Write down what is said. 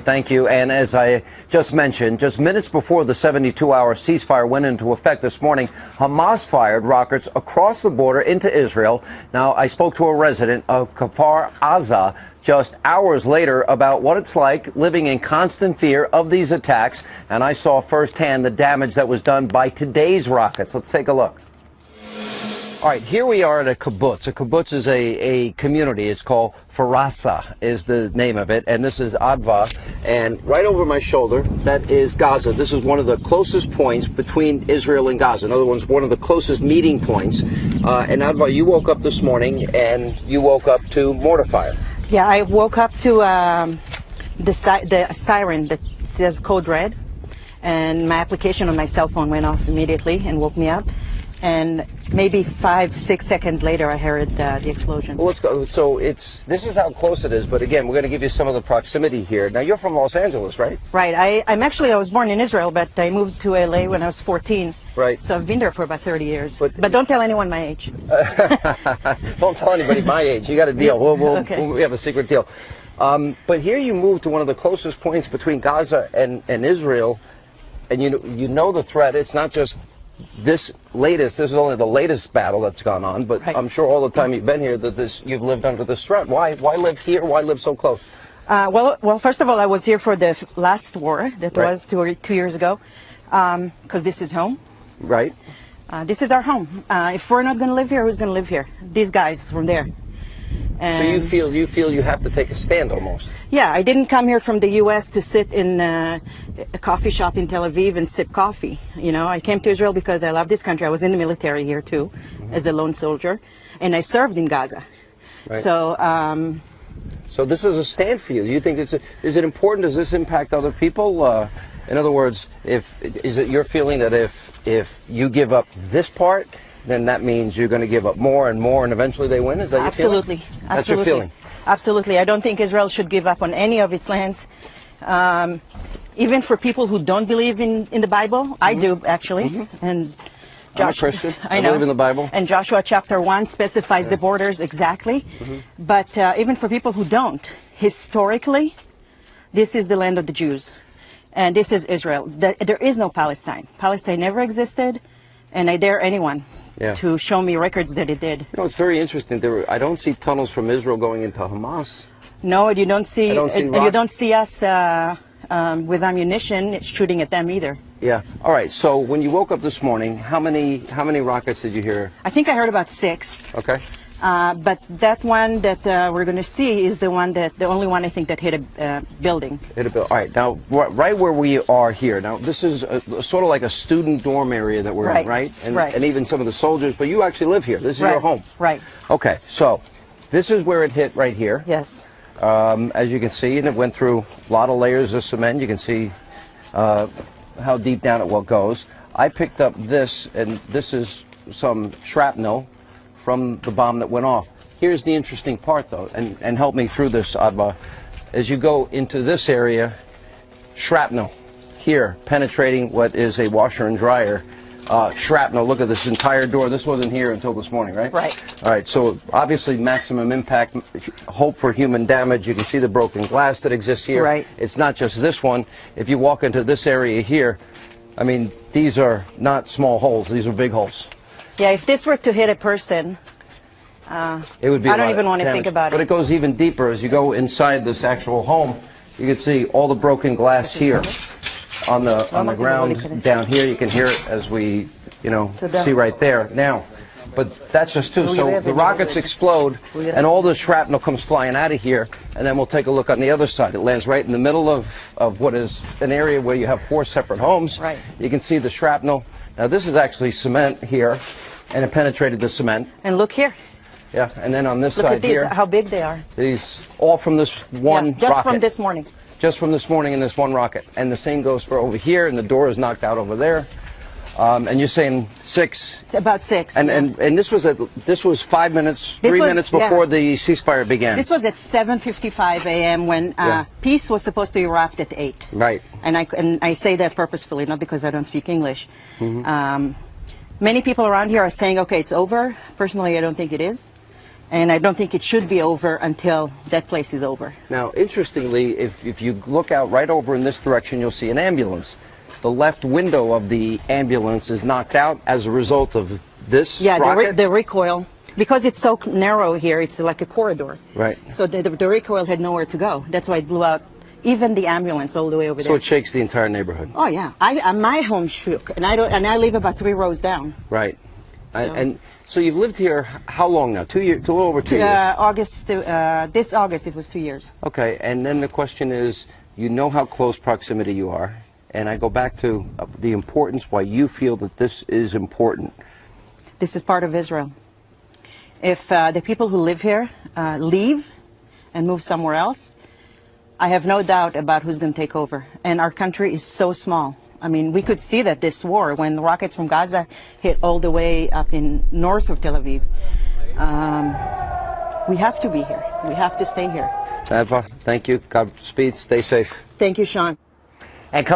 Thank you. And as I just mentioned, just minutes before the 72-hour ceasefire went into effect this morning, Hamas fired rockets across the border into Israel. Now, I spoke to a resident of Kfar Aza just hours later about what it's like living in constant fear of these attacks, and I saw firsthand the damage that was done by today's rockets. Let's take a look. All right, here we are at a kibbutz. A kibbutz is a community. It's called Farasa is the name of it, and this is Adva. And right over my shoulder, that is Gaza. This is one of the closest points between Israel and Gaza. In other words, one of the closest meeting points. And Adva, you woke up this morning, and you woke up to mortar fire. Yeah, I woke up to the siren that says code red, and my application on my cell phone went off immediately and woke me up. And maybe 5-6 seconds later, I heard the explosion. Well, let's go. So this is how close it is. But again, we're going to give you some of the proximity here. Now, you're from Los Angeles, right? Right. I was born in Israel, but I moved to LA when I was 14. Right. So I've been there for about 30 years. But don't tell anyone my age. Don't tell anybody my age. You got a deal. Okay. We have a secret deal. But here you moved to one of the closest points between Gaza and Israel, and you know the threat. It's not just this is only the latest battle that's gone on, but right. I'm sure all the time you've been here that you've lived under this threat. Why live here? Why live so close? Well, first of all, I was here for the last war that right. was two years ago, because this is home. Right. This is our home. If we're not going to live here, who's going to live here? These guys from there. And so you feel you have to take a stand almost. Yeah, I didn't come here from the U.S. to sit in a coffee shop in Tel Aviv and sip coffee. You know, I came to Israel because I love this country. I was in the military here too, as a lone soldier, and I served in Gaza. Right. So this is a stand for you. Do you think is it important? Does this impact other people? In other words, is it your feeling that if you give up this part, then that means you're going to give up more and more, and eventually they win? Is that your feeling? Absolutely. That's your feeling? Absolutely. I don't think Israel should give up on any of its lands. Even for people who don't believe in the Bible. I do, actually. And I'm a Christian. I believe in the Bible. And Joshua chapter 1 specifies the borders exactly. But even for people who don't, historically, this is the land of the Jews. And this is Israel. There is no Palestine. Palestine never existed, and I dare anyone to show me records that it did. You know, it's very interesting. I don't see tunnels from Israel going into Hamas. No, you don't see, and you don't see us with ammunition shooting at them either. Yeah. All right. So when you woke up this morning, how many rockets did you hear? I think I heard about 6. Okay. But that one that we're going to see is the only one I think that hit a building. Hit a building. All right. Now, right where we are here. Now, this is sort of like a student dorm area that we're in, right? And even some of the soldiers. But you actually live here. This is your home. Right. Okay. So this is where it hit right here. Yes. As you can see, and it went through a lot of layers of cement. You can see how deep down it goes. I picked up this, and this is some shrapnel from the bomb that went off. Here's the interesting part, though, and help me through this, Adva. As you go into this area, shrapnel here, penetrating what is a washer and dryer. Shrapnel, look at this entire door. This wasn't here until this morning, right? Right. All right, so obviously maximum impact, hope for human damage. You can see the broken glass that exists here. Right. It's not just this one. If you walk into this area here, I mean, these are not small holes. These are big holes. Yeah, if this were to hit a person, it would be I don't even want to think about it. But it goes even deeper. As you go inside this actual home, you can see all the broken glass here on the ground down here. You can hear it as we, see right there now. But that's just two. So the rockets explode, and all the shrapnel comes flying out of here, and then we'll take a look on the other side. It lands right in the middle of what is an area where you have 4 separate homes. Right. You can see the shrapnel. Now this is actually cement here, and it penetrated the cement. And look here. Yeah, and then on this look side at these, here. how big they are. These, all from this one just rocket. from this morning. Just from this morning in this one rocket. And the same goes for over here, and the door is knocked out over there. And you're saying 6? It's about 6. And this was 5 minutes, 3 minutes before the ceasefire began. This was at 7:55 a.m. when peace was supposed to erupt at 8. Right. And I say that purposefully, not because I don't speak English. Many people around here are saying, okay, it's over. Personally, I don't think it is. And I don't think it should be over until that place is over. Now, interestingly, if you look out right over in this direction, you'll see an ambulance. The left window of the ambulance is knocked out as a result of this rocket? The recoil. Because it's so narrow here, it's like a corridor. Right. So the recoil had nowhere to go. That's why it blew out even the ambulance all the way over there. So it shakes the entire neighborhood? Oh, yeah. My home shook, and I live about 3 rows down. Right. So you've lived here how long now? 2 years, a little over 2 years? This August it was 2 years. Okay, and then the question is, you know how close proximity you are, and I go back to the importance, why you feel that this is important. This is part of Israel. If the people who live here leave and move somewhere else, I have no doubt about who's going to take over. And our country is so small. I mean, we could see that this war, when the rockets from Gaza hit all the way up in north of Tel Aviv, we have to be here. We have to stay here. Eva, thank you. Godspeed. Stay safe. Thank you, Sean. And come